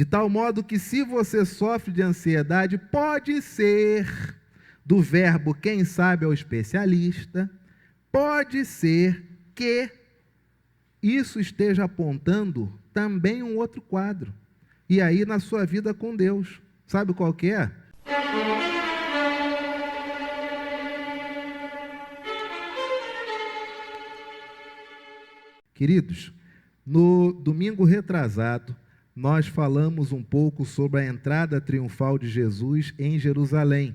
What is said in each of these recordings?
De tal modo que, se você sofre de ansiedade, pode ser, do verbo quem sabe é o especialista, pode ser que isso esteja apontando também um outro quadro. E aí na sua vida com Deus. Sabe qual que é? Queridos, no domingo retrasado, nós falamos um pouco sobre a entrada triunfal de Jesus em Jerusalém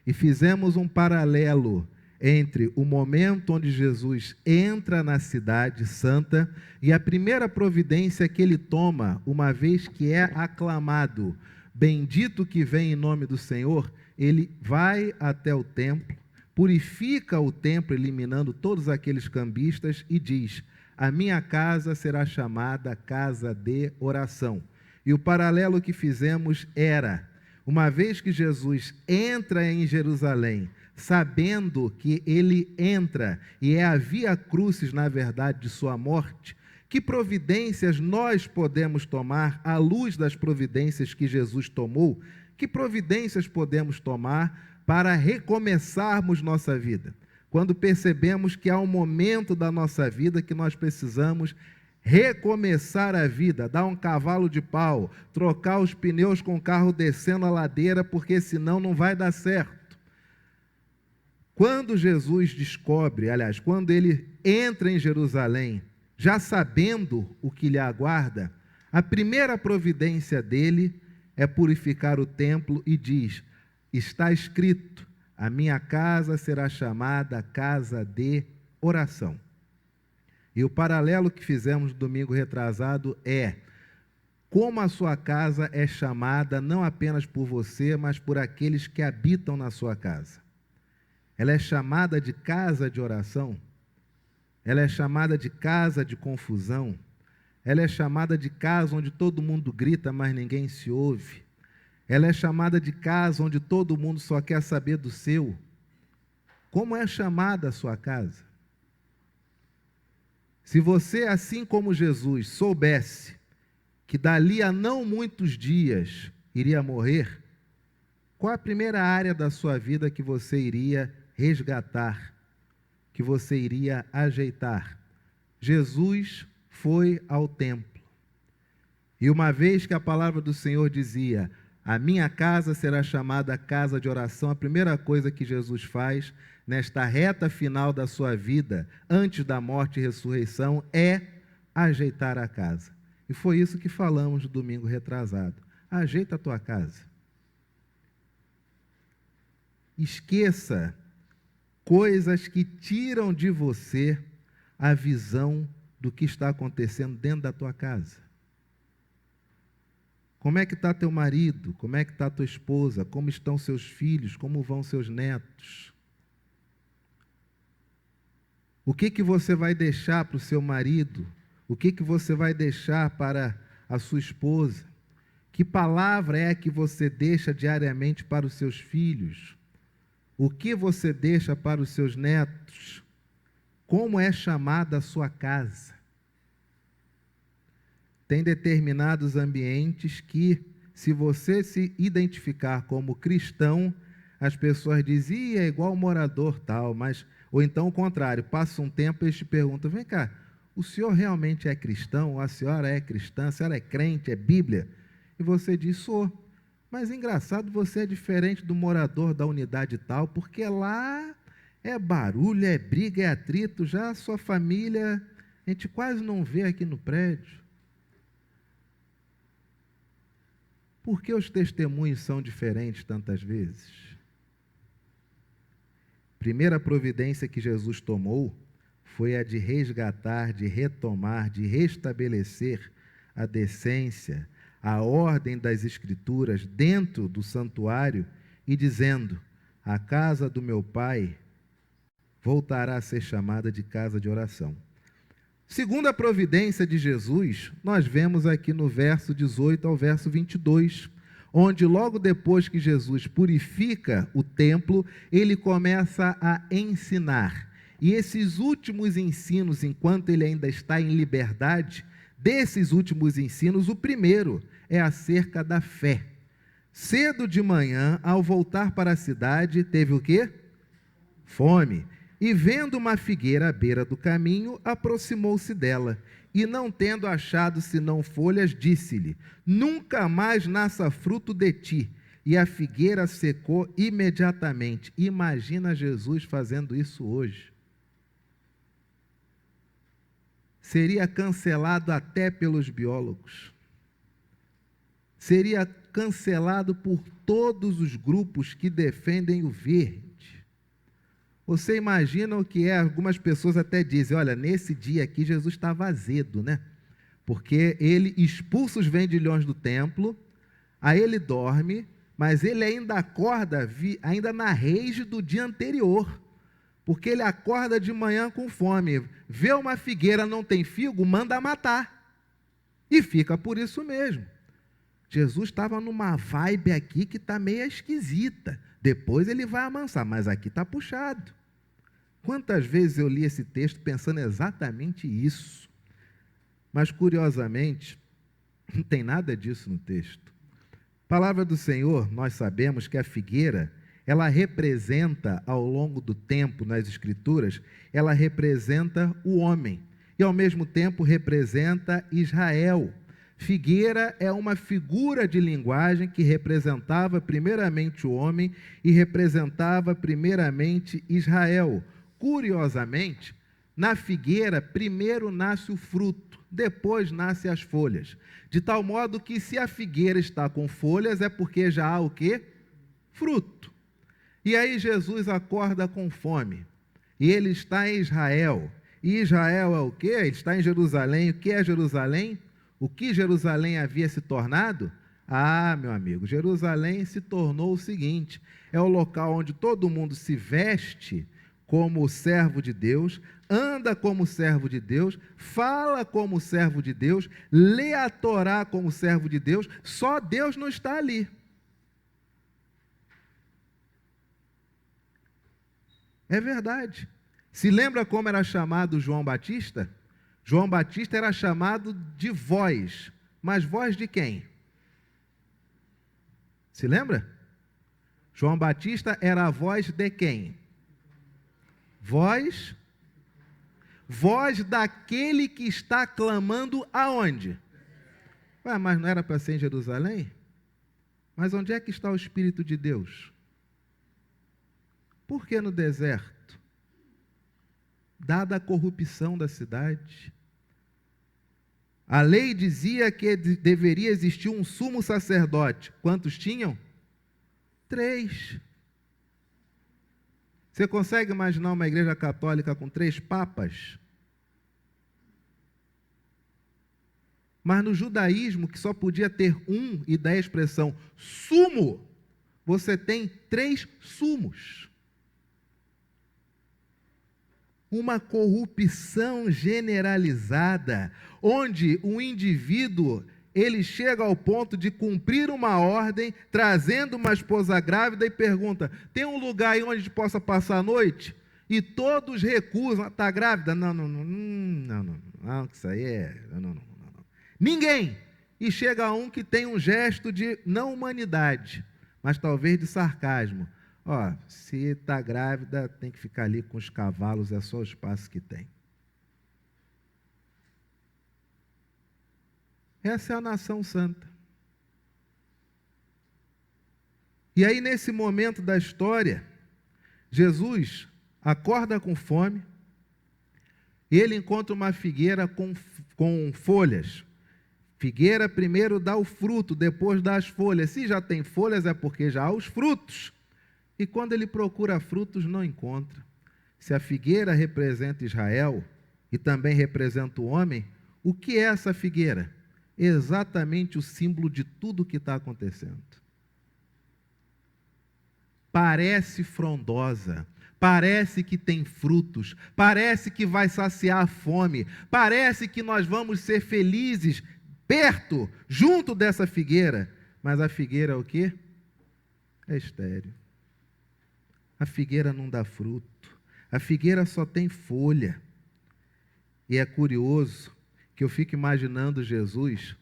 e fizemos um paralelo entre o momento onde Jesus entra na cidade santa e a primeira providência que ele toma, uma vez que é aclamado, bendito que vem em nome do Senhor, ele vai até o templo, purifica o templo, eliminando todos aqueles cambistas e diz: a minha casa será chamada casa de oração. E o paralelo que fizemos era, uma vez que Jesus entra em Jerusalém, sabendo que ele entra e é a via crucis, na verdade, de sua morte, que providências nós podemos tomar à luz das providências que Jesus tomou? Que providências podemos tomar para recomeçarmos nossa vida? Quando percebemos que há um momento da nossa vida que nós precisamos recomeçar a vida, dar um cavalo de pau, trocar os pneus com o carro descendo a ladeira, porque senão não vai dar certo. Quando Jesus descobre, aliás, quando ele entra em Jerusalém, já sabendo o que lhe aguarda, a primeira providência dele é purificar o templo e diz: está escrito, a minha casa será chamada casa de oração. E o paralelo que fizemos no domingo retrasado é como a sua casa é chamada não apenas por você, mas por aqueles que habitam na sua casa. Ela é chamada de casa de oração, ela é chamada de casa de confusão, ela é chamada de casa onde todo mundo grita, mas ninguém se ouve. Ela é chamada de casa onde todo mundo só quer saber do seu. Como é chamada a sua casa? Se você, assim como Jesus, soubesse que dali a não muitos dias iria morrer, qual a primeira área da sua vida que você iria resgatar, que você iria ajeitar? Jesus foi ao templo. E uma vez que a palavra do Senhor dizia: a minha casa será chamada casa de oração, a primeira coisa que Jesus faz nesta reta final da sua vida, antes da morte e ressurreição, é ajeitar a casa. E foi isso que falamos no domingo retrasado. Ajeita a tua casa. Esqueça coisas que tiram de você a visão do que está acontecendo dentro da tua casa. Como é que está teu marido? Como é que está tua esposa? Como estão seus filhos? Como vão seus netos? O que você vai deixar para o seu marido? O que você vai deixar para a sua esposa? Que palavra é que você deixa diariamente para os seus filhos? O que você deixa para os seus netos? Como é chamada a sua casa? Tem determinados ambientes que, se você se identificar como cristão, as pessoas dizem: é igual morador tal, mas... Ou então o contrário, passa um tempo e eles te perguntam: vem cá, o senhor realmente é cristão? Ou a senhora é cristã? A senhora é crente? É Bíblia? E você diz: sou. Mas engraçado, você é diferente do morador da unidade tal, porque lá é barulho, é briga, é atrito, já a sua família a gente quase não vê aqui no prédio. Por que os testemunhos são diferentes tantas vezes? Primeira providência que Jesus tomou foi a de resgatar, de retomar, de restabelecer a decência, a ordem das Escrituras dentro do santuário e dizendo: a casa do meu Pai voltará a ser chamada de casa de oração. Segunda providência de Jesus, nós vemos aqui no verso 18 ao verso 22, onde logo depois que Jesus purifica o templo, ele começa a ensinar. E esses últimos ensinos, enquanto ele ainda está em liberdade, desses últimos ensinos, o primeiro é acerca da fé. Cedo de manhã, ao voltar para a cidade, teve o quê? Fome. E vendo uma figueira à beira do caminho, aproximou-se dela. E não tendo achado senão folhas, disse-lhe: nunca mais nasça fruto de ti. E a figueira secou imediatamente. Imagina Jesus fazendo isso hoje. Seria cancelado até pelos biólogos. Seria cancelado por todos os grupos que defendem o verde. Você imagina o que é? Algumas pessoas até dizem, olha, nesse dia aqui Jesus estava azedo, né? Porque ele expulsa os vendilhões do templo, aí ele dorme, mas ele ainda acorda ainda na rage do dia anterior, porque ele acorda de manhã com fome, vê uma figueira, não tem figo, manda matar, e fica por isso mesmo. Jesus estava numa vibe aqui que está meio esquisita, depois ele vai amansar, mas aqui está puxado. Quantas vezes eu li esse texto pensando exatamente isso, mas curiosamente, não tem nada disso no texto. Palavra do Senhor, nós sabemos que a figueira, ela representa, ao longo do tempo nas Escrituras, ela representa o homem, e ao mesmo tempo representa Israel. Figueira é uma figura de linguagem que representava primeiramente o homem e representava primeiramente Israel. Curiosamente, na figueira primeiro nasce o fruto, depois nascem as folhas. De tal modo que se a figueira está com folhas é porque já há o quê? Fruto. E aí Jesus acorda com fome. E ele está em Israel. E Israel é o quê? Ele está em Jerusalém. O que é Jerusalém? O que Jerusalém havia se tornado? Ah, meu amigo, Jerusalém se tornou o seguinte, é o local onde todo mundo se veste como servo de Deus, anda como servo de Deus, fala como servo de Deus, lê a Torá como servo de Deus, só Deus não está ali. É verdade. Se lembra como era chamado João Batista? João Batista era chamado de voz, mas voz de quem? Se lembra? João Batista era a voz de quem? Voz daquele que está clamando aonde? Ué, mas não era para ser em Jerusalém? Mas onde é que está o Espírito de Deus? Por que no deserto? Dada a corrupção da cidade. A lei dizia que deveria existir um sumo sacerdote. Quantos tinham? 3. Você consegue imaginar uma igreja católica com 3 papas? Mas no judaísmo, que só podia ter um, e da expressão sumo, você tem 3 sumos. Uma corrupção generalizada, onde o indivíduo, ele chega ao ponto de cumprir uma ordem, trazendo uma esposa grávida e pergunta, tem um lugar aí onde a gente possa passar a noite? E todos recusam, está grávida? Não, isso aí é... Não. Ninguém! E chega um que tem um gesto de não humanidade, mas talvez de sarcasmo. Ó, se está grávida, tem que ficar ali com os cavalos, é só o espaço que tem. Essa é a nação santa. E aí, nesse momento da história, Jesus acorda com fome, e ele encontra uma figueira com folhas. Figueira primeiro dá o fruto, depois dá as folhas. Se já tem folhas, é porque já há os frutos. E quando ele procura frutos, não encontra. Se a figueira representa Israel e também representa o homem, o que é essa figueira? Exatamente o símbolo de tudo o que está acontecendo. Parece frondosa, parece que tem frutos, parece que vai saciar a fome, parece que nós vamos ser felizes perto, junto dessa figueira, mas a figueira é o quê? É estéril. A figueira não dá fruto, a figueira só tem folha. E é curioso que eu fico imaginando Jesus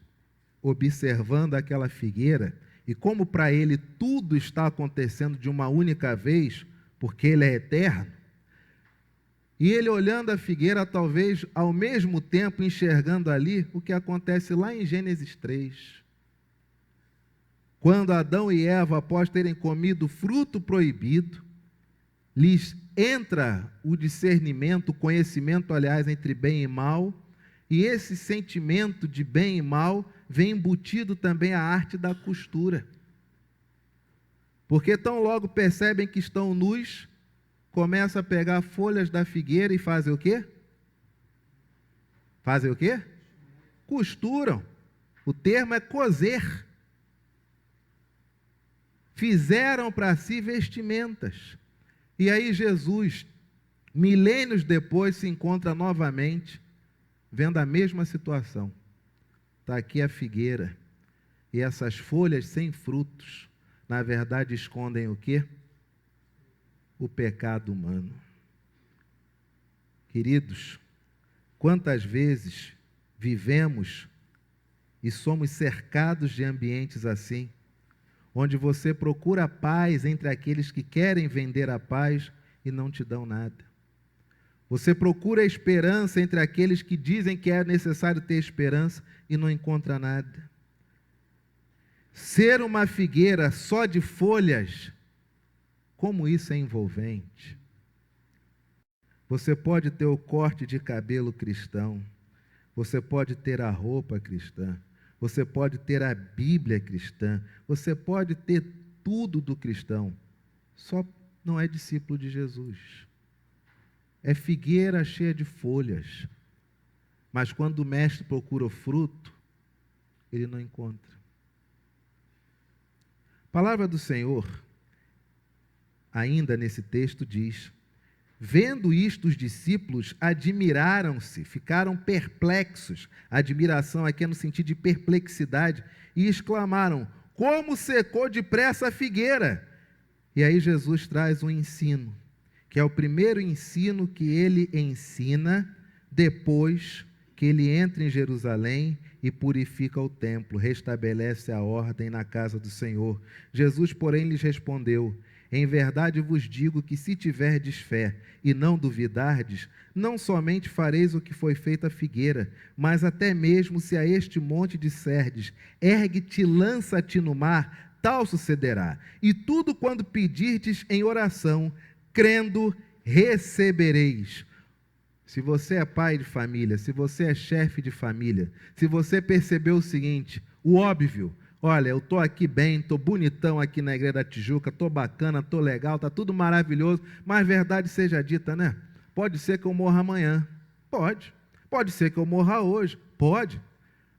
observando aquela figueira, e como para ele tudo está acontecendo de uma única vez, porque ele é eterno, e ele olhando a figueira, talvez ao mesmo tempo enxergando ali o que acontece lá em Gênesis 3. Quando Adão e Eva, após terem comido fruto proibido, lhes entra o discernimento, o conhecimento, aliás, entre bem e mal, e esse sentimento de bem e mal vem embutido também a arte da costura. Porque tão logo percebem que estão nus, começam a pegar folhas da figueira e fazem o quê? Fazem o quê? Costuram. O termo é coser. Fizeram para si vestimentas. E aí Jesus, milênios depois, se encontra novamente, vendo a mesma situação. Está aqui a figueira, e essas folhas sem frutos, na verdade escondem o quê? O pecado humano. Queridos, quantas vezes vivemos e somos cercados de ambientes assim, onde você procura a paz entre aqueles que querem vender a paz e não te dão nada. Você procura a esperança entre aqueles que dizem que é necessário ter esperança e não encontra nada. Ser uma figueira só de folhas, como isso é envolvente. Você pode ter o corte de cabelo cristão, você pode ter a roupa cristã, você pode ter a Bíblia cristã, você pode ter tudo do cristão, só não é discípulo de Jesus. É figueira cheia de folhas, mas quando o mestre procura o fruto, ele não encontra. A palavra do Senhor, ainda nesse texto, diz: vendo isto, os discípulos admiraram-se, ficaram perplexos. A admiração aqui é no sentido de perplexidade, e exclamaram: como secou depressa a figueira! E aí Jesus traz um ensino, que é o primeiro ensino que ele ensina depois que ele entra em Jerusalém e purifica o templo, restabelece a ordem na casa do Senhor. Jesus, porém, lhes respondeu: em verdade vos digo que se tiverdes fé e não duvidardes, não somente fareis o que foi feito à figueira, mas até mesmo se a este monte disserdes: ergue-te, lança-te no mar, tal sucederá. E tudo quando pedirdes em oração, crendo, recebereis. Se você é pai de família, se você é chefe de família, se você percebeu o seguinte, o óbvio: olha, eu estou aqui bem, estou bonitão aqui na Igreja da Tijuca, estou bacana, estou legal, está tudo maravilhoso, mas verdade seja dita, né? Pode ser que eu morra amanhã. Pode. Pode ser que eu morra hoje. Pode.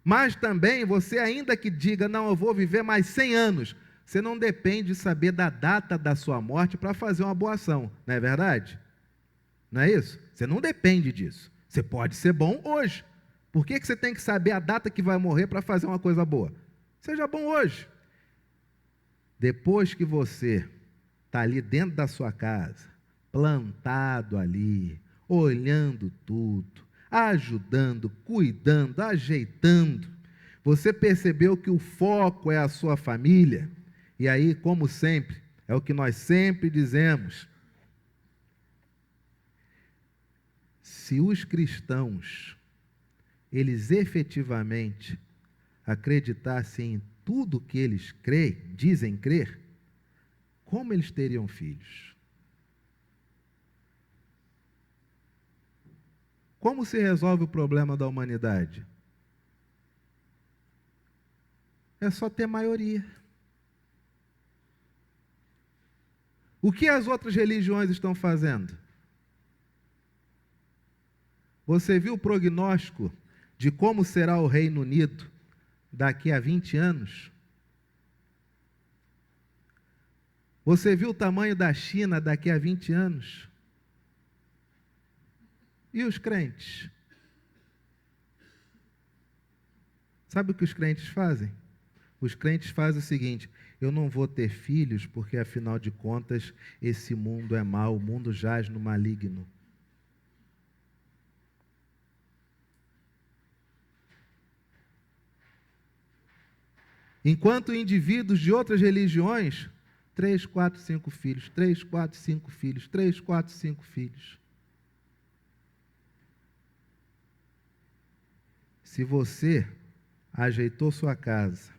Mas também você, ainda que diga: não, eu vou viver mais 100 anos, você não depende de saber da data da sua morte para fazer uma boa ação, não é verdade? Não é isso? Você não depende disso. Você pode ser bom hoje. Por que você tem que saber a data que vai morrer para fazer uma coisa boa? Seja bom hoje. Depois que você está ali dentro da sua casa, plantado ali, olhando tudo, ajudando, cuidando, ajeitando, você percebeu que o foco é a sua família, e aí, como sempre, é o que nós sempre dizemos: se os cristãos, eles efetivamente acreditassem em tudo que eles creem, dizem crer, como eles teriam filhos? Como se resolve o problema da humanidade? É só ter maioria. O que as outras religiões estão fazendo? Você viu o prognóstico de como será o Reino Unido daqui a 20 anos? Você viu o tamanho da China daqui a 20 anos? E os crentes? Sabe o que os crentes fazem? Os crentes fazem o seguinte: eu não vou ter filhos porque, afinal de contas, esse mundo é mau, o mundo jaz no maligno. Enquanto indivíduos de outras religiões, 3, 4, 5 filhos, 3, 4, 5 filhos, 3, 4, 5 filhos. Se você ajeitou sua casa,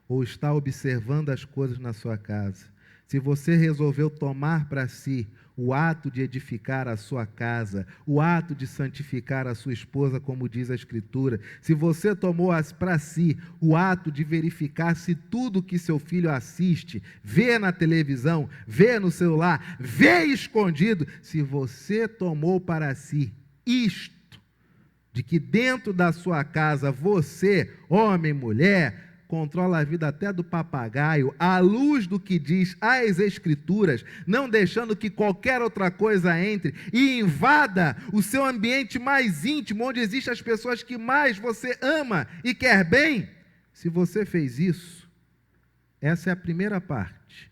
ou está observando as coisas na sua casa, se você resolveu tomar para si o ato de edificar a sua casa, o ato de santificar a sua esposa, como diz a Escritura, se você tomou para si o ato de verificar se tudo que seu filho assiste, vê na televisão, vê no celular, vê escondido, se você tomou para si isto, de que dentro da sua casa você, homem, mulher, controla a vida até do papagaio, à luz do que diz as Escrituras, não deixando que qualquer outra coisa entre e invada o seu ambiente mais íntimo, onde existem as pessoas que mais você ama e quer bem. Se você fez isso, essa é a primeira parte.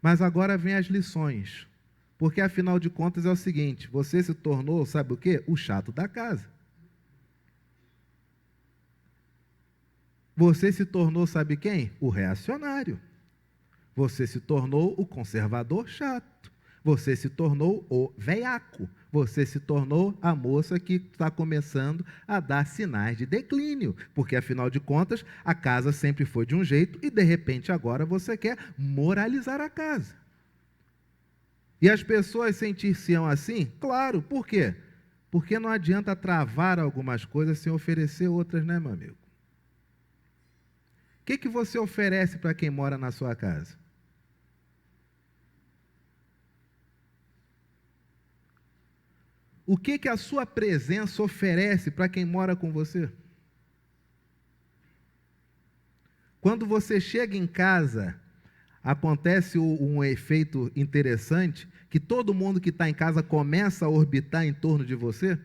Mas agora vem as lições. Porque, afinal de contas, é o seguinte, você se tornou, sabe o quê? O chato da casa. Você se tornou, sabe quem? O reacionário. Você se tornou o conservador chato. Você se tornou o veiaco. Você se tornou a moça que está começando a dar sinais de declínio. Porque, afinal de contas, a casa sempre foi de um jeito e, de repente, agora você quer moralizar a casa. E as pessoas sentir-se-ão assim? Claro, por quê? Porque não adianta travar algumas coisas sem oferecer outras, né, meu amigo? O que você oferece para quem mora na sua casa? O que a sua presença oferece para quem mora com você? Quando você chega em casa, acontece um efeito interessante, que todo mundo que está em casa começa a orbitar em torno de você,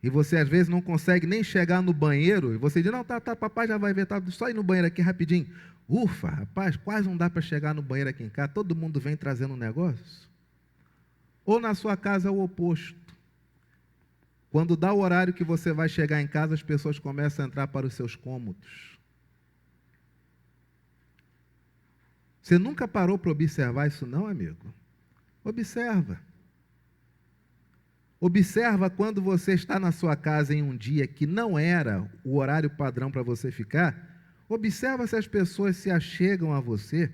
e você às vezes não consegue nem chegar no banheiro, e você diz, não, tá, papai já vai ver, tá, só ir no banheiro aqui rapidinho. Ufa, rapaz, quase não dá para chegar no banheiro aqui em casa, todo mundo vem trazendo um negócio. Ou na sua casa é o oposto. Quando dá o horário que você vai chegar em casa, as pessoas começam a entrar para os seus cômodos. Você nunca parou para observar isso não, amigo? Observa. Observa quando você está na sua casa em um dia que não era o horário padrão para você ficar. Observa se as pessoas se achegam a você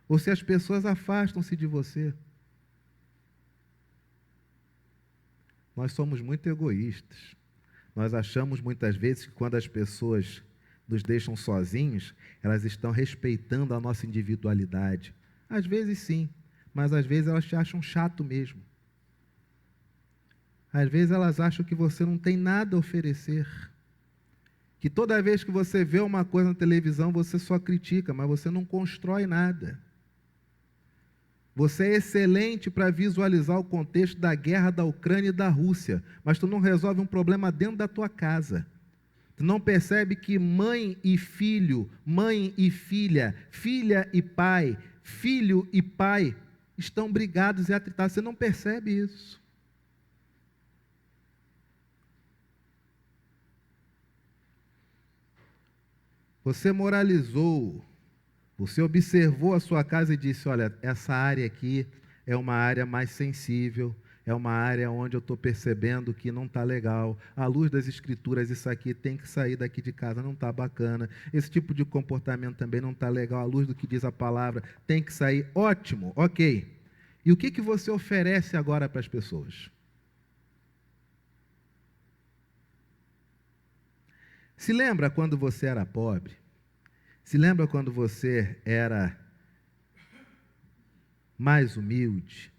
ou se as pessoas afastam-se de você. Nós somos muito egoístas. Nós achamos muitas vezes que quando as pessoas nos deixam sozinhos, elas estão respeitando a nossa individualidade. Às vezes sim, mas às vezes elas te acham chato mesmo. Às vezes elas acham que você não tem nada a oferecer. Que toda vez que você vê uma coisa na televisão, você só critica, mas você não constrói nada. Você é excelente para visualizar o contexto da guerra da Ucrânia e da Rússia, mas tu não resolve um problema dentro da tua casa. Tu não percebe que mãe e filho, mãe e filha, filha e pai, filho e pai estão brigados e atritados. Você não percebe isso. Você moralizou, você observou a sua casa e disse, olha, essa área aqui é uma área mais sensível, é uma área onde eu estou percebendo que não está legal, à luz das Escrituras isso aqui tem que sair daqui de casa, não está bacana, esse tipo de comportamento também não está legal, à luz do que diz a palavra, tem que sair, ótimo, ok. E o que você oferece agora para as pessoas? Se lembra quando você era pobre? Se lembra quando você era mais humilde?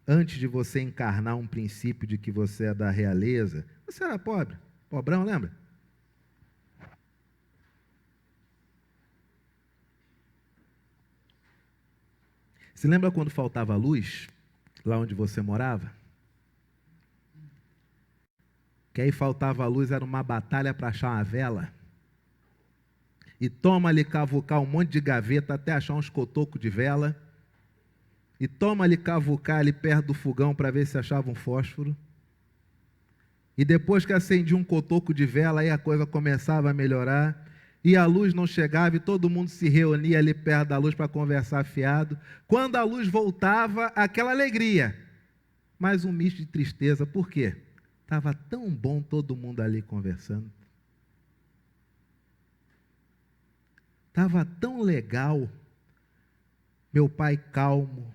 Antes de você encarnar um princípio de que você é da realeza, você era pobre, pobrão, lembra? Se lembra quando faltava luz, lá onde você morava? Que aí faltava luz, era uma batalha para achar uma vela. E toma-lhe cavucar um monte de gaveta até achar uns cotocos de vela. E toma-lhe cavucar ali perto do fogão para ver se achava um fósforo. E depois que acendia um cotoco de vela, aí a coisa começava a melhorar. e a luz não chegava e todo mundo se reunia ali perto da luz para conversar fiado. Quando a luz voltava, aquela alegria, mas um misto de tristeza. Por quê? Estava tão bom todo mundo ali conversando. Estava tão legal, meu pai calmo.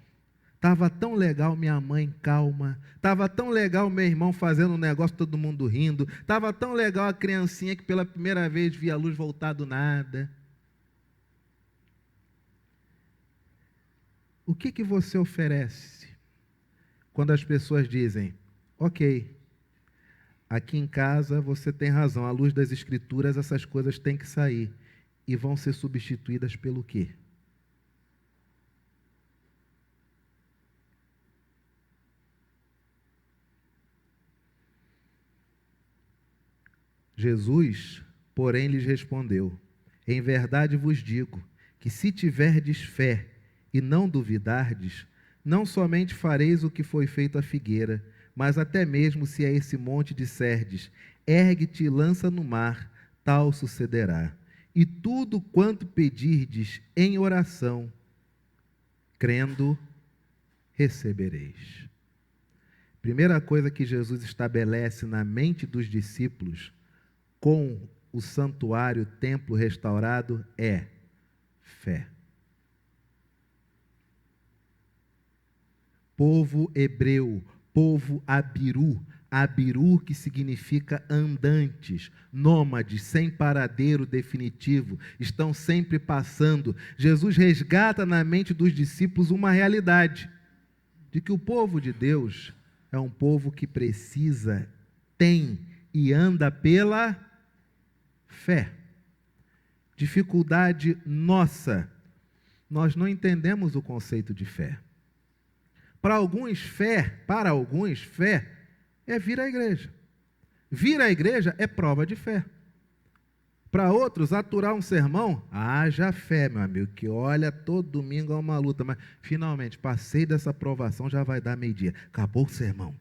Estava tão legal minha mãe calma. Estava tão legal meu irmão fazendo um negócio, todo mundo rindo. Estava tão legal a criancinha que pela primeira vez via a luz voltar do nada. O que você oferece quando as pessoas dizem, ok, aqui em casa você tem razão, à luz das Escrituras essas coisas têm que sair e vão ser substituídas pelo quê? Jesus, porém, lhes respondeu, em verdade vos digo, que se tiverdes fé e não duvidardes, não somente fareis o que foi feito à figueira, mas até mesmo se a esse monte disserdes, ergue-te e lança no mar, tal sucederá. E tudo quanto pedirdes em oração, crendo, recebereis. Primeira coisa que Jesus estabelece na mente dos discípulos, com o santuário, templo restaurado, é fé. Povo hebreu, povo abiru, abiru que significa andantes, nômades, sem paradeiro definitivo, estão sempre passando. Jesus resgata na mente dos discípulos uma realidade, de que o povo de Deus é um povo que precisa, tem e anda pela fé. Dificuldade nossa, nós não entendemos o conceito de fé. Para alguns, fé é vir à igreja. Vir à igreja é prova de fé. Para outros, aturar um sermão, haja fé, meu amigo, que olha, todo domingo é uma luta, mas finalmente, passei dessa provação, já vai dar meio-dia. Acabou o sermão.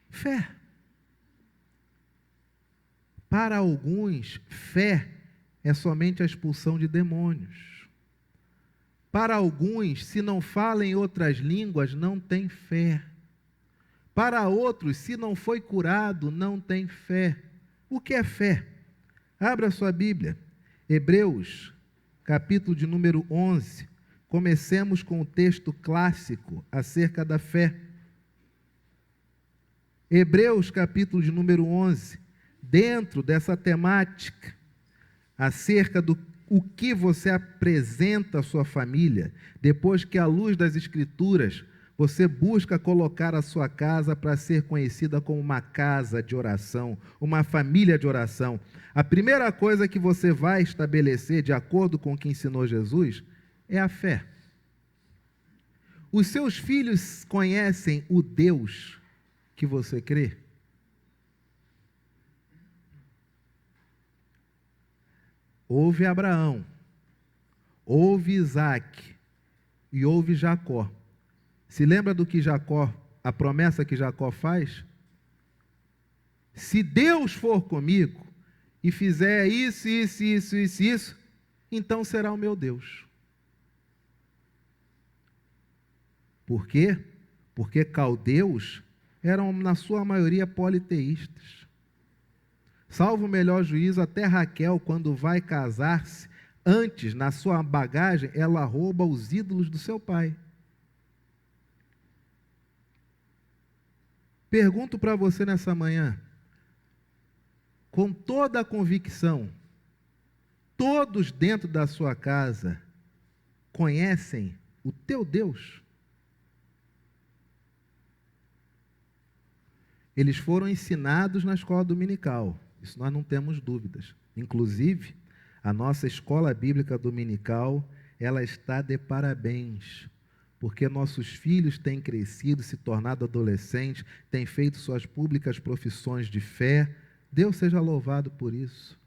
Fé. Para alguns, fé é somente a expulsão de demônios. Para alguns, se não fala em outras línguas, não tem fé. Para outros, se não foi curado, não tem fé. O que é fé? Abra sua Bíblia. Hebreus, capítulo de número 11. Comecemos com o texto clássico acerca da fé. Hebreus, capítulo de número 11. Dentro dessa temática, acerca do o que você apresenta à sua família, depois que à luz das Escrituras, você busca colocar a sua casa para ser conhecida como uma casa de oração, uma família de oração. A primeira coisa que você vai estabelecer, de acordo com o que ensinou Jesus, é a fé. Os seus filhos conhecem o Deus que você crê? Houve Abraão, houve Isaac e houve Jacó. Se lembra do que Jacó, a promessa que Jacó faz? Se Deus for comigo e fizer isso, então será o meu Deus. Por quê? Porque caldeus eram, na sua maioria, politeístas. Salvo o melhor juízo, até Raquel, quando vai casar-se, antes, na sua bagagem, ela rouba os ídolos do seu pai. Pergunto para você nessa manhã, com toda a convicção, todos dentro da sua casa conhecem o teu Deus? Eles foram ensinados na escola dominical, isso nós não temos dúvidas. Inclusive, a nossa escola bíblica dominical, ela está de parabéns, porque nossos filhos têm crescido, se tornado adolescentes, têm feito suas públicas profissões de fé. Deus seja louvado por isso.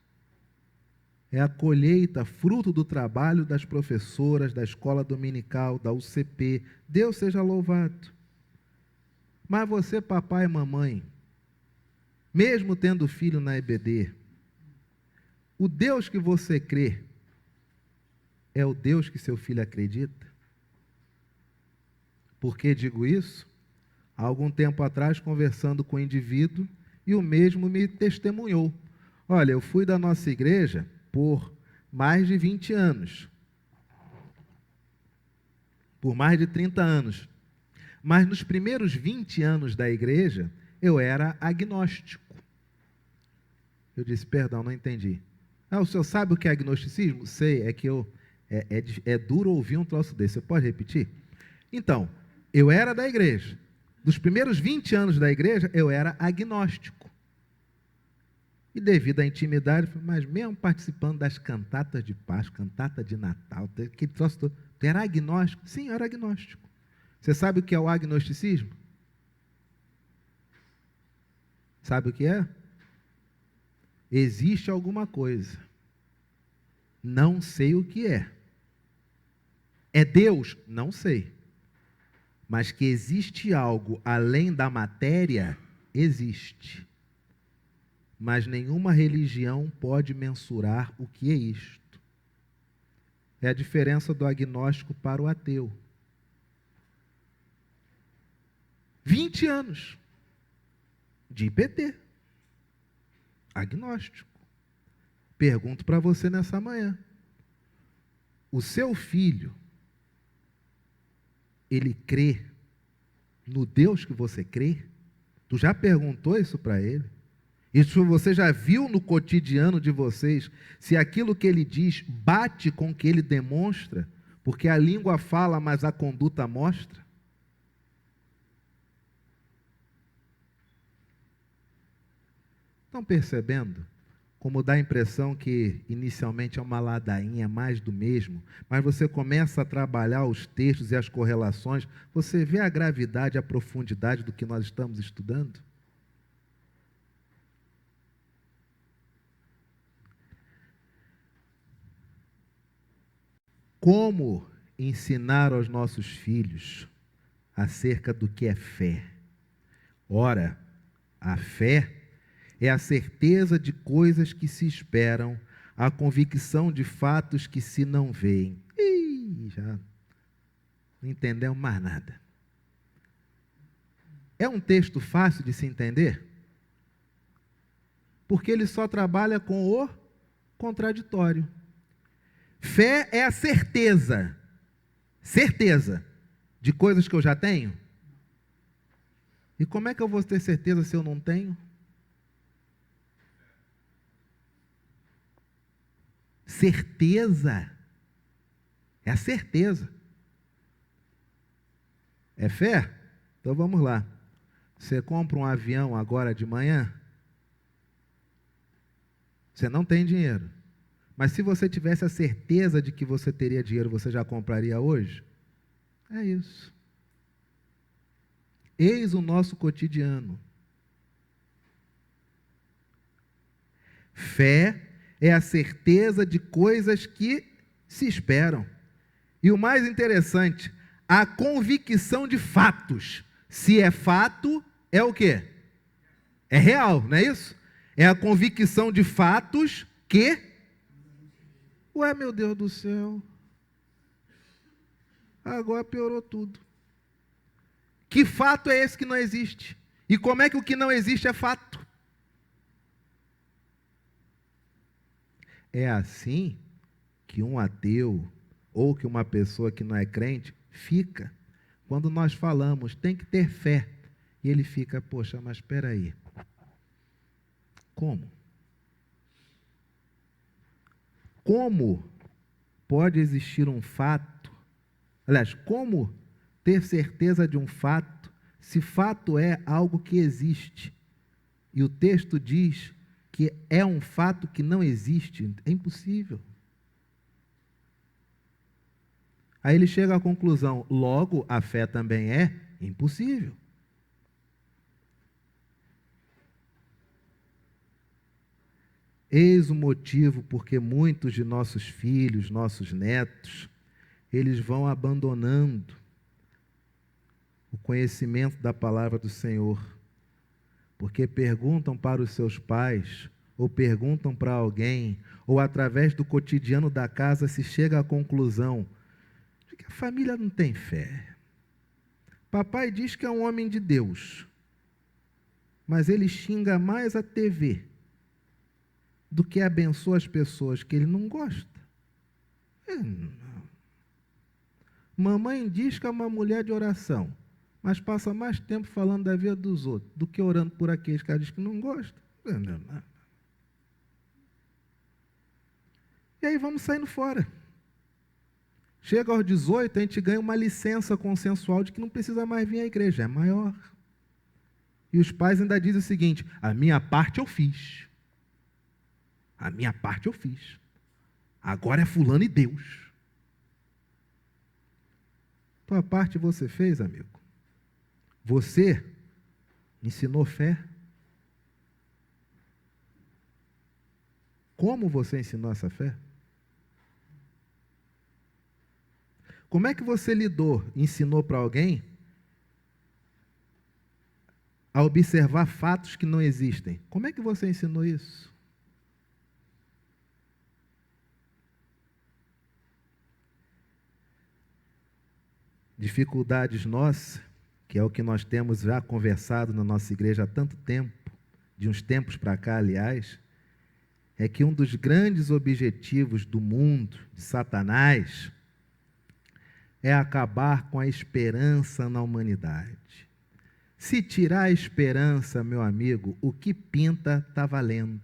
É a colheita, fruto do trabalho das professoras da escola dominical, da UCP. Deus seja louvado. Mas você, papai e mamãe, mesmo tendo filho na EBD, O Deus que você crê é o Deus que seu filho acredita? Por que digo isso? Há algum tempo atrás, conversando com um indivíduo, e o mesmo me testemunhou. Olha, eu fui da nossa igreja por mais de 20 anos. Por mais de 30 anos. Mas nos primeiros 20 anos da igreja, eu era agnóstico. Eu disse, perdão, não entendi. O senhor sabe o que é agnosticismo? Sei, é que é duro ouvir um troço desse. Você pode repetir? Então, eu era da igreja. Dos primeiros 20 anos da igreja, eu era agnóstico. E devido à intimidade, mas mesmo participando das cantatas de Páscoa, cantata de Natal, aquele troço todo, tu era agnóstico? Sim, eu era agnóstico. Você sabe o que é o agnosticismo? Sabe o que é? Existe alguma coisa. Não sei o que é. É Deus? Não sei. Mas que existe algo além da matéria, existe. Mas nenhuma religião pode mensurar o que é isto. É a diferença do agnóstico para o ateu. 20 anos de IPT. Agnóstico. Pergunto para você nessa manhã. O seu filho, ele crê no Deus que você crê? Tu já perguntou isso para ele? Isso você já viu no cotidiano de vocês, se aquilo que ele diz bate com o que ele demonstra, porque a língua fala, mas a conduta mostra? Estão percebendo como dá a impressão que inicialmente é uma ladainha, mais do mesmo, mas você começa a trabalhar os textos e as correlações, você vê a gravidade, a profundidade do que nós estamos estudando? Como ensinar aos nossos filhos acerca do que é fé? Ora, a fé é a certeza de coisas que se esperam, a convicção de fatos que se não veem. Já não entendemos mais nada. É um texto fácil de se entender? Porque ele só trabalha com o contraditório. Fé é a certeza de coisas que eu já tenho. E como é que eu vou ter certeza se eu não tenho? Certeza. É a certeza. É fé? Então vamos lá. Você compra um avião agora de manhã? Você não tem dinheiro. Mas se você tivesse a certeza de que você teria dinheiro, você já compraria hoje? É isso. Eis o nosso cotidiano. Fé é a certeza de coisas que se esperam. E o mais interessante, a convicção de fatos. Se é fato, é o quê? É real, não é isso? É a convicção de fatos que... Ué, meu Deus do céu. Agora piorou tudo. Que fato é esse que não existe? E como é que o que não existe é fato? É assim que um ateu ou que uma pessoa que não é crente fica. Quando nós falamos, tem que ter fé. E ele fica, poxa, mas espera aí. Como? Como pode existir um fato? Aliás, como ter certeza de um fato, se fato é algo que existe? E o texto diz que é um fato que não existe. É impossível. Aí ele chega à conclusão, logo a fé também é impossível. Eis o motivo porque muitos de nossos filhos, nossos netos, eles vão abandonando o conhecimento da palavra do Senhor, porque perguntam para os seus pais ou perguntam para alguém, ou através do cotidiano da casa se chega à conclusão de que a família não tem fé. Papai diz que é um homem de Deus, mas ele xinga mais a TV do que abençoa as pessoas que ele não gosta. Mamãe diz que é uma mulher de oração, mas passa mais tempo falando da vida dos outros do que orando por aqueles que ela diz que não gosta. E aí vamos saindo fora. Chega aos 18, a gente ganha uma licença consensual de que não precisa mais vir à igreja, é maior. E os pais ainda dizem o seguinte: a minha parte eu fiz. A minha parte eu fiz. Agora é fulano e Deus. Tua parte você fez, amigo? Você ensinou fé? Como você ensinou essa fé? Como é que você lidou, ensinou para alguém a observar fatos que não existem? Como é que você ensinou isso? Dificuldades nossas, que é o que nós temos já conversado na nossa igreja há tanto tempo, de uns tempos para cá, aliás, é que um dos grandes objetivos do mundo, de Satanás, é acabar com a esperança na humanidade. Se tirar a esperança, meu amigo, o que pinta está valendo.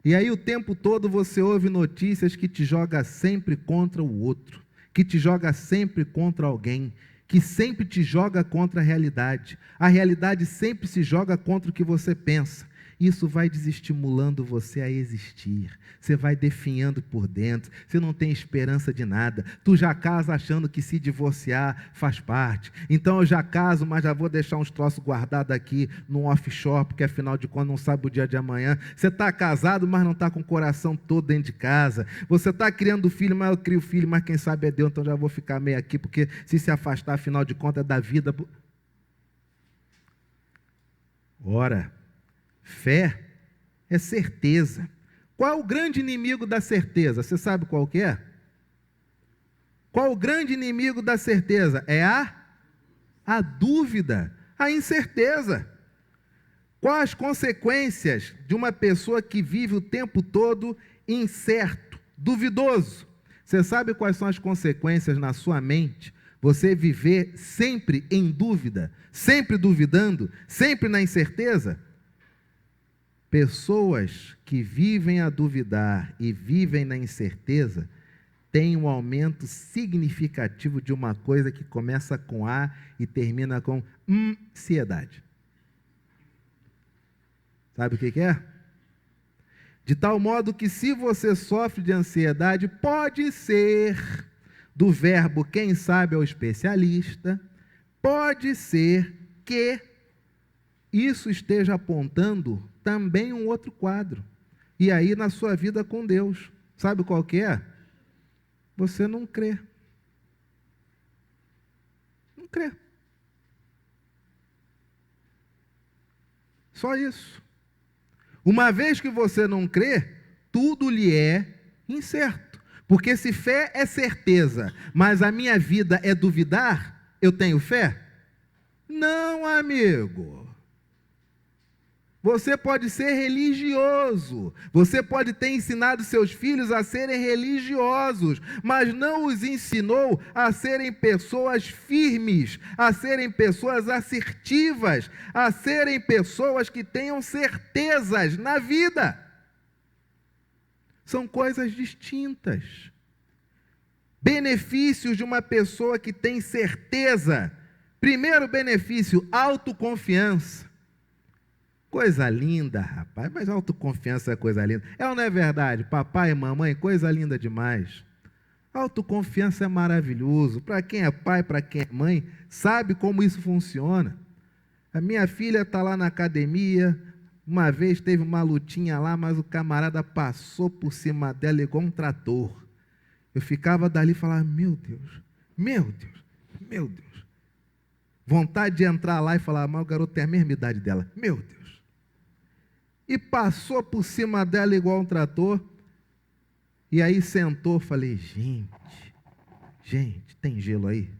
E aí o tempo todo você ouve notícias que te joga sempre contra o outro, que te joga sempre contra alguém, que sempre te joga contra a realidade. A realidade sempre se joga contra o que você pensa. Isso vai desestimulando você a existir. Você vai definhando por dentro. Você não tem esperança de nada. Tu já casa achando que se divorciar faz parte. Então eu já caso, mas já vou deixar uns troços guardados aqui num offshore, porque afinal de contas não sabe o dia de amanhã. Você está casado, mas não está com o coração todo dentro de casa. Você está criando filho, mas eu crio filho, mas quem sabe é Deus, então já vou ficar meio aqui, porque se afastar, afinal de contas, é da vida. Ora, fé é certeza. Qual é o grande inimigo da certeza? Você sabe qual que é? Qual o grande inimigo da certeza? É a dúvida, a incerteza. Quais as consequências de uma pessoa que vive o tempo todo incerto, duvidoso? Você sabe quais são as consequências na sua mente? Você viver sempre em dúvida, sempre duvidando, sempre na incerteza? Pessoas que vivem a duvidar e vivem na incerteza têm um aumento significativo de uma coisa que começa com A e termina com ansiedade. Sabe o que é? De tal modo que se você sofre de ansiedade, pode ser, do verbo quem sabe é o especialista, pode ser que isso esteja apontando também um outro quadro. E aí na sua vida com Deus, sabe qual que é? Você não crê. Não crê. Só isso. Uma vez que você não crê, tudo lhe é incerto. Porque se fé é certeza, mas a minha vida é duvidar, eu tenho fé? Não, amigo. Você pode ser religioso, você pode ter ensinado seus filhos a serem religiosos, mas não os ensinou a serem pessoas firmes, a serem pessoas assertivas, a serem pessoas que tenham certezas na vida. São coisas distintas. Benefícios de uma pessoa que tem certeza. Primeiro benefício, autoconfiança. Coisa linda, rapaz, mas autoconfiança é coisa linda. É ou não é verdade? Papai e mamãe, coisa linda demais. Autoconfiança é maravilhoso. Para quem é pai, para quem é mãe, sabe como isso funciona. A minha filha está lá na academia, uma vez teve uma lutinha lá, mas o camarada passou por cima dela igual um trator. Eu ficava dali e falava, meu Deus, meu Deus, meu Deus. Vontade de entrar lá e falar, mas o garoto tem a mesma idade dela. Meu Deus. e passou por cima dela igual um trator. E aí sentou, falei, gente, tem gelo aí?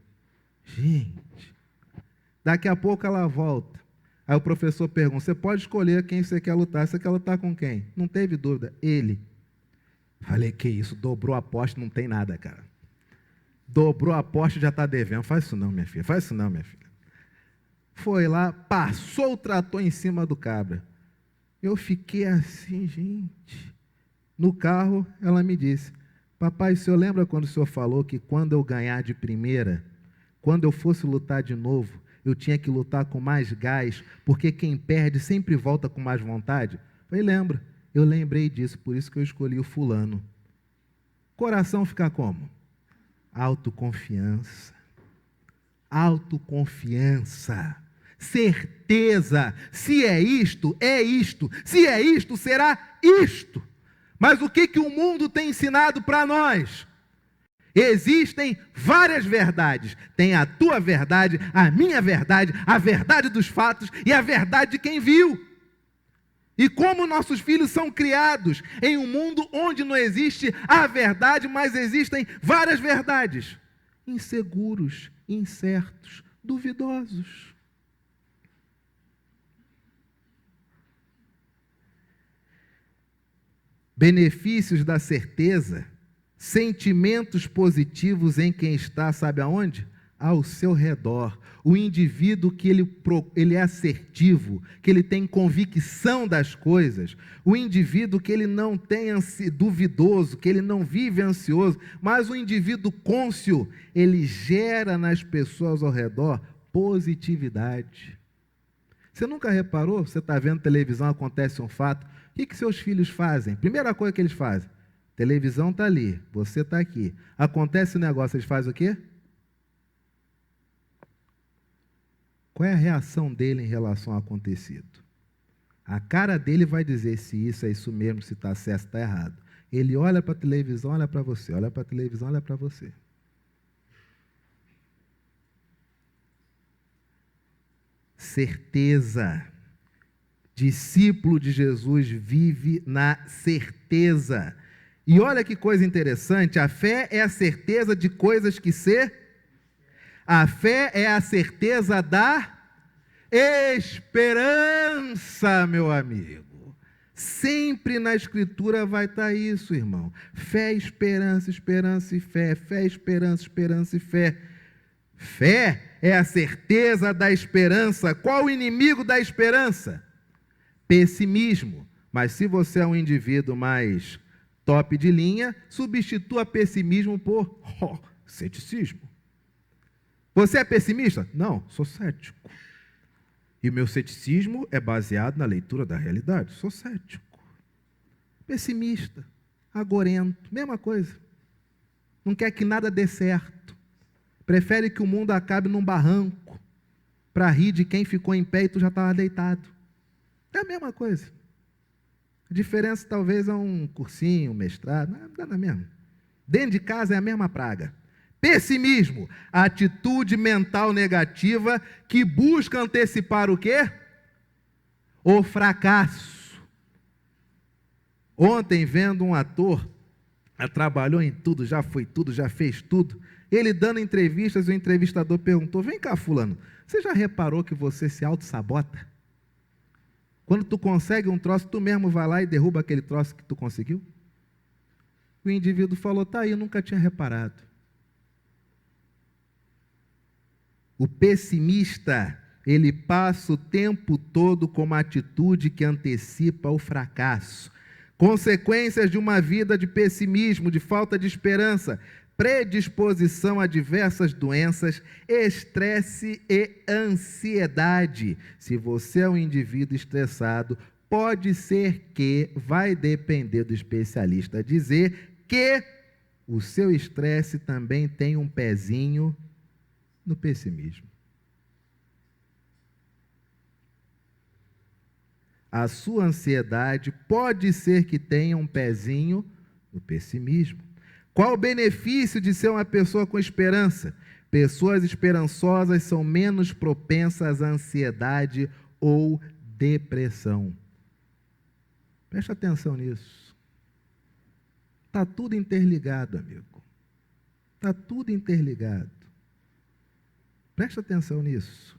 Gente. Daqui a pouco ela volta. Aí o professor pergunta, você pode escolher quem você quer lutar. Você quer lutar com quem? Não teve dúvida, ele. Falei, que isso, dobrou a aposta, não tem nada, cara. Dobrou a aposta e já está devendo. Faz isso não, minha filha, faz isso não, minha filha. Foi lá, passou o trator em cima do cabra. Eu fiquei assim, gente. No carro, ela me disse, papai, o senhor lembra quando o senhor falou que quando eu ganhar de primeira, quando eu fosse lutar de novo, eu tinha que lutar com mais gás, porque quem perde sempre volta com mais vontade? Eu falei, lembra? Eu lembrei disso, por isso que eu escolhi o fulano. Coração fica como? Autoconfiança. Autoconfiança. Certeza. Se é isto, é isto. Se é isto, será isto. Mas o que o mundo tem ensinado para nós? Existem várias verdades. Tem a tua verdade, a minha verdade, a verdade dos fatos e a verdade de quem viu. E como nossos filhos são criados em um mundo onde não existe a verdade, mas existem várias verdades. Inseguros, incertos, duvidosos. Benefícios da certeza, sentimentos positivos em quem está, sabe aonde? Ao seu redor. O indivíduo que ele é assertivo, que ele tem convicção das coisas, o indivíduo que ele não tem duvidoso, que ele não vive ansioso, mas o indivíduo cônscio, ele gera nas pessoas ao redor positividade. Você nunca reparou? Você está vendo televisão, acontece um fato, o que seus filhos fazem? Primeira coisa que eles fazem, televisão está ali, você está aqui, acontece um negócio, eles fazem o quê? Qual é a reação dele em relação ao acontecido? A cara dele vai dizer se isso é isso mesmo, se está certo, se está errado. Ele olha para a televisão, olha para você, olha para a televisão, olha para você. Certeza. Discípulo de Jesus vive na certeza. E olha que coisa interessante, a fé é a certeza de coisas que A fé é a certeza da esperança, meu amigo. Sempre na Escritura vai estar isso, irmão. Fé, esperança, esperança e fé. Fé, esperança, esperança e fé. Fé é a certeza da esperança. Qual o inimigo da esperança? Pessimismo. Mas se você é um indivíduo mais top de linha, substitua pessimismo por ceticismo. Você é pessimista? Não, sou cético. E o meu ceticismo é baseado na leitura da realidade. Sou cético. Pessimista, agorento, mesma coisa. Não quer que nada dê certo. Prefere que o mundo acabe num barranco para rir de quem ficou em pé e tu já estava deitado. É a mesma coisa. A diferença talvez é um cursinho, um mestrado, não dá na mesma. Dentro de casa é a mesma praga. Pessimismo, atitude mental negativa que busca antecipar o quê? O fracasso. Ontem, vendo um ator, trabalhou em tudo, já foi tudo, já fez tudo, ele dando entrevistas, o entrevistador perguntou, vem cá fulano, você já reparou que você se auto-sabota? Quando tu consegue um troço, tu mesmo vai lá e derruba aquele troço que tu conseguiu? O indivíduo falou, tá aí, eu nunca tinha reparado. O pessimista, ele passa o tempo todo com uma atitude que antecipa o fracasso. Consequências de uma vida de pessimismo, de falta de esperança, predisposição a diversas doenças, estresse e ansiedade. Se você é um indivíduo estressado, pode ser que, vai depender do especialista dizer, que o seu estresse também tem um pezinho no pessimismo. A sua ansiedade pode ser que tenha um pezinho no pessimismo. Qual o benefício de ser uma pessoa com esperança? Pessoas esperançosas são menos propensas à ansiedade ou depressão. Presta atenção nisso. Está tudo interligado, amigo. Está tudo interligado. Presta atenção nisso.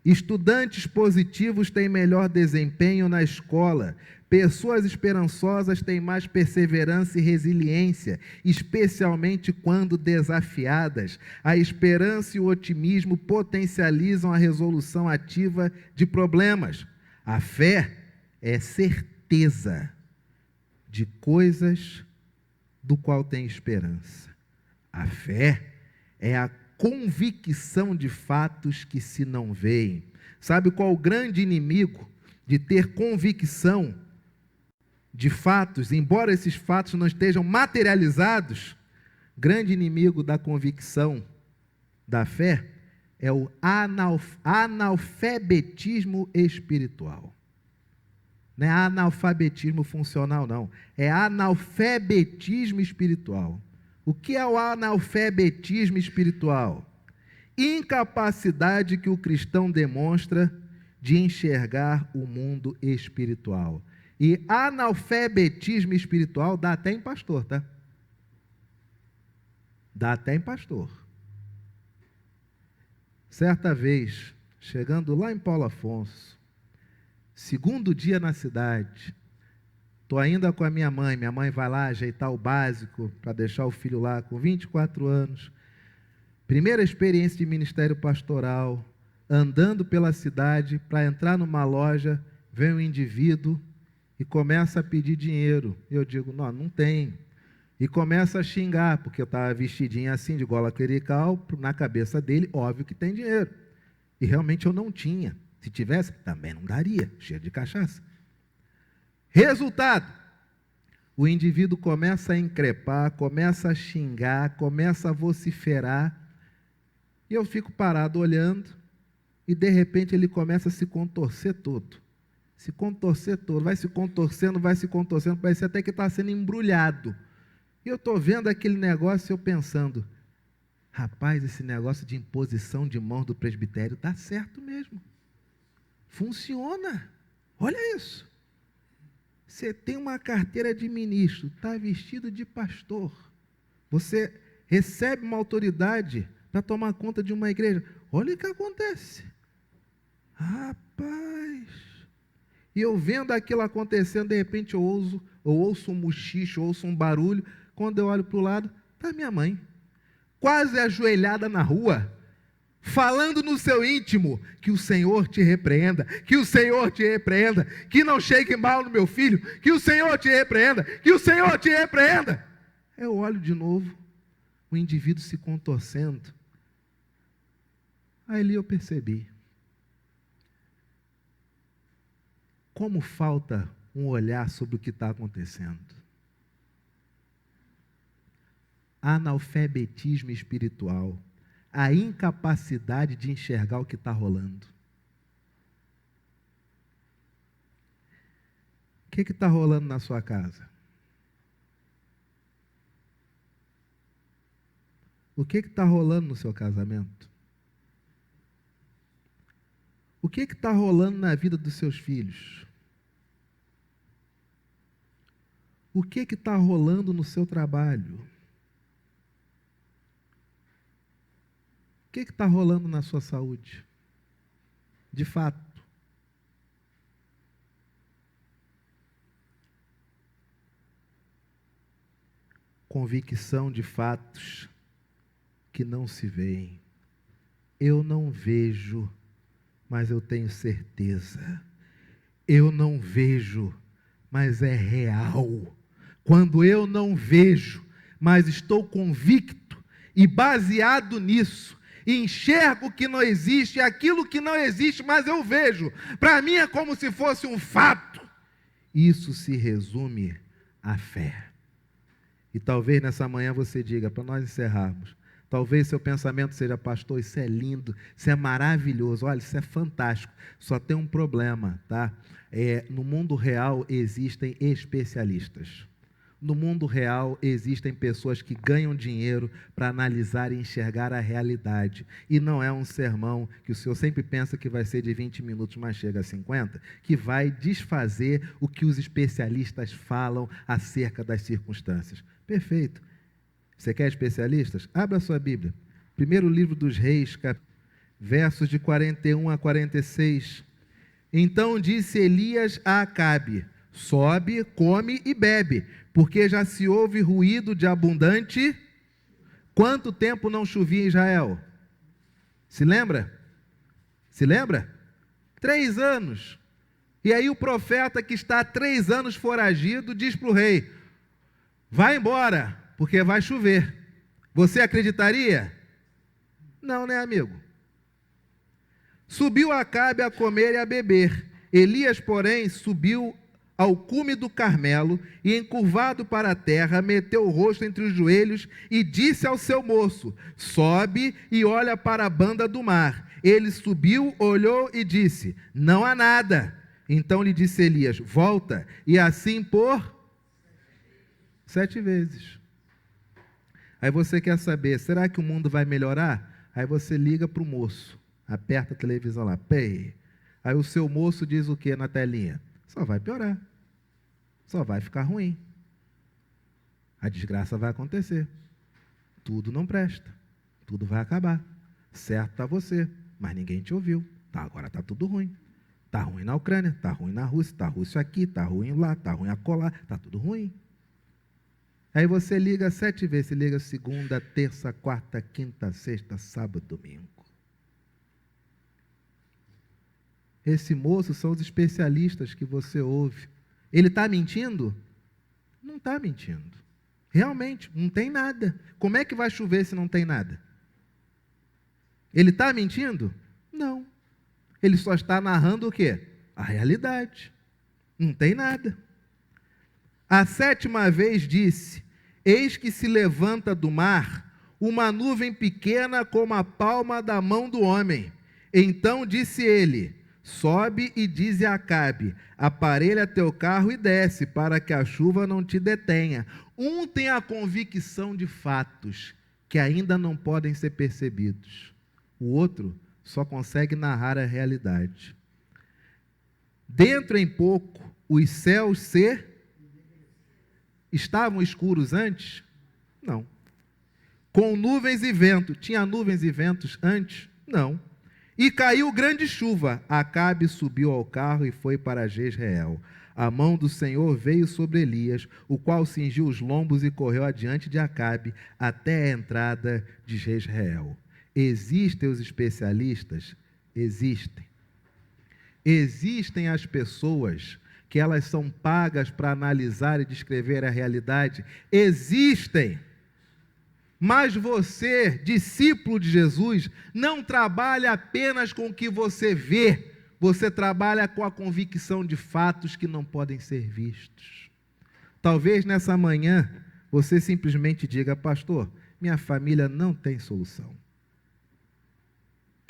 Estudantes positivos têm melhor desempenho na escola. Pessoas esperançosas têm mais perseverança e resiliência, especialmente quando desafiadas. A esperança e o otimismo potencializam a resolução ativa de problemas. A fé é certeza de coisas do qual tem esperança. A fé é a convicção de fatos que se não veem. Sabe qual o grande inimigo de ter convicção de fatos, embora esses fatos não estejam materializados? Grande inimigo da convicção da fé é o analfabetismo espiritual. Não é analfabetismo funcional, não. É analfabetismo espiritual. O que é o analfabetismo espiritual? Incapacidade que o cristão demonstra de enxergar o mundo espiritual. E analfabetismo espiritual dá até em pastor, tá? Dá até em pastor. Certa vez, chegando lá em Paulo Afonso, segundo dia na cidade, estou ainda com a minha mãe vai lá ajeitar o básico para deixar o filho lá com 24 anos. Primeira experiência de ministério pastoral, andando pela cidade, para entrar numa loja, vem um indivíduo e começa a pedir dinheiro. Eu digo, não tem. E começa a xingar, porque eu estava vestidinho assim, de gola clerical, na cabeça dele, óbvio que tem dinheiro. E realmente eu não tinha. Se tivesse, também não daria, cheio de cachaça. Resultado, o indivíduo começa a increpar, começa a xingar, começa a vociferar, e eu fico parado olhando, e de repente ele começa a se contorcer todo. Se contorcer todo, vai se contorcendo, parece até que está sendo embrulhado. E eu estou vendo aquele negócio e eu pensando, rapaz, esse negócio de imposição de mãos do presbitério está certo mesmo. Funciona. Olha isso. Você tem uma carteira de ministro, está vestido de pastor. Você recebe uma autoridade para tomar conta de uma igreja. Olha o que acontece. Rapaz. E eu vendo aquilo acontecendo, de repente eu ouço um muxixo, ouço um barulho. Quando eu olho para o lado, está minha mãe, quase ajoelhada na rua, falando no seu íntimo, que o Senhor te repreenda, que o Senhor te repreenda, que não chegue mal no meu filho, que o Senhor te repreenda, que o Senhor te repreenda. Eu olho de novo, o indivíduo se contorcendo. Aí ali eu percebi, como falta um olhar sobre o que está acontecendo. Analfabetismo espiritual. A incapacidade de enxergar o que está rolando. O que está rolando na sua casa? O que está rolando no seu casamento? O que está rolando na vida dos seus filhos? O que está rolando no seu trabalho? O que está rolando na sua saúde? De fato. Convicção de fatos que não se veem. Eu não vejo, mas eu tenho certeza. Eu não vejo, mas é real. Quando eu não vejo, mas estou convicto e baseado nisso, enxergo que não existe, aquilo que não existe, mas eu vejo. Para mim é como se fosse um fato. Isso se resume à fé. E talvez nessa manhã você diga, para nós encerrarmos, talvez seu pensamento seja, pastor, isso é lindo, isso é maravilhoso, olha, isso é fantástico, só tem um problema, tá? No mundo real existem especialistas. No mundo real, existem pessoas que ganham dinheiro para analisar e enxergar a realidade. E não é um sermão que o senhor sempre pensa que vai ser de 20 minutos, mas chega a 50, que vai desfazer o que os especialistas falam acerca das circunstâncias. Perfeito. Você quer especialistas? Abra a sua Bíblia. Primeiro livro dos Reis, versos de 41 a 46. Então disse Elias a Acabe: sobe, come e bebe, porque já se ouve ruído de abundante. Quanto tempo não chovia em Israel? Se lembra? Se lembra? 3 anos. E aí o profeta que está há 3 anos foragido diz para o rei: vai embora, porque vai chover. Você acreditaria? Não, né, amigo? Subiu Acabe a comer e a beber. Elias, porém, subiu ao cume do Carmelo e, encurvado para a terra, meteu o rosto entre os joelhos e disse ao seu moço: sobe e olha para a banda do mar. Ele subiu, olhou e disse: não há nada. Então lhe disse Elias: volta, e assim por 7 vezes. Aí você quer saber, será que o mundo vai melhorar? Aí você liga para o moço, aperta a televisão lá, pay. Aí o seu moço diz o que na telinha? Só vai piorar, só vai ficar ruim, a desgraça vai acontecer, tudo não presta, tudo vai acabar, certo está você, mas ninguém te ouviu, agora está tudo ruim, está ruim na Ucrânia, está ruim na Rússia, está Rússia aqui, está ruim lá, está ruim acolá, está tudo ruim. Aí você liga 7 vezes, você liga segunda, terça, quarta, quinta, sexta, sábado, domingo. Esse moço são os especialistas que você ouve. Ele está mentindo? Não está mentindo. Realmente, não tem nada. Como é que vai chover se não tem nada? Ele está mentindo? Não. Ele só está narrando o quê? A realidade. Não tem nada. A 7ª vez disse: eis que se levanta do mar uma nuvem pequena como a palma da mão do homem. Então disse ele: sobe e dize a Acabe: aparelha teu carro e desce, para que a chuva não te detenha. Um tem a convicção de fatos que ainda não podem ser percebidos. O outro só consegue narrar a realidade. Dentro em pouco, os céus estavam escuros antes? Não. Com nuvens e vento. Tinha nuvens e ventos antes? Não. E caiu grande chuva. Acabe subiu ao carro e foi para Jezreel. A mão do Senhor veio sobre Elias, o qual cingiu os lombos e correu adiante de Acabe até a entrada de Jezreel. Existem os especialistas? Existem. Existem as pessoas que elas são pagas para analisar e descrever a realidade? Existem. Mas você, discípulo de Jesus, não trabalha apenas com o que você vê, você trabalha com a convicção de fatos que não podem ser vistos. Talvez nessa manhã você simplesmente diga: pastor, minha família não tem solução.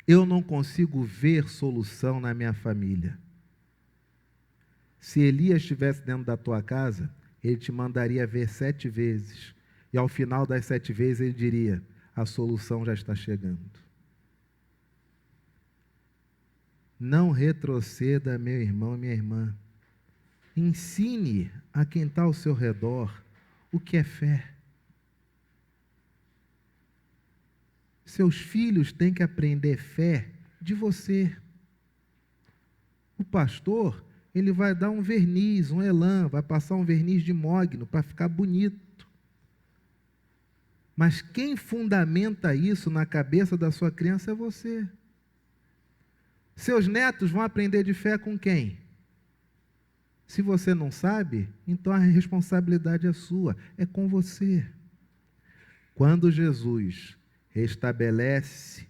Eu não consigo ver solução na minha família. Se Elias estivesse dentro da tua casa, ele te mandaria ver 7 vezes. E ao final das 7 vezes ele diria: a solução já está chegando. Não retroceda, meu irmão e minha irmã. Ensine a quem está ao seu redor o que é fé. Seus filhos têm que aprender fé de você. O pastor, ele vai dar um verniz, um elan, vai passar um verniz de mogno para ficar bonito. Mas quem fundamenta isso na cabeça da sua criança é você. Seus netos vão aprender de fé com quem? Se você não sabe, então a responsabilidade é sua, é com você. Quando Jesus restabelece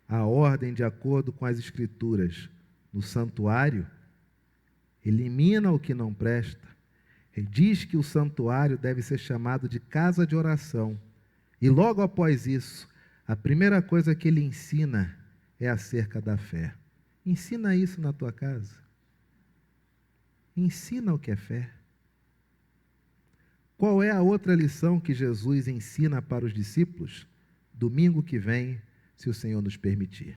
a ordem de acordo com as Escrituras no santuário, elimina o que não presta, ele diz que o santuário deve ser chamado de casa de oração. E logo após isso, a primeira coisa que ele ensina é acerca da fé. Ensina isso na tua casa. Ensina o que é fé. Qual é a outra lição que Jesus ensina para os discípulos? Domingo que vem, se o Senhor nos permitir.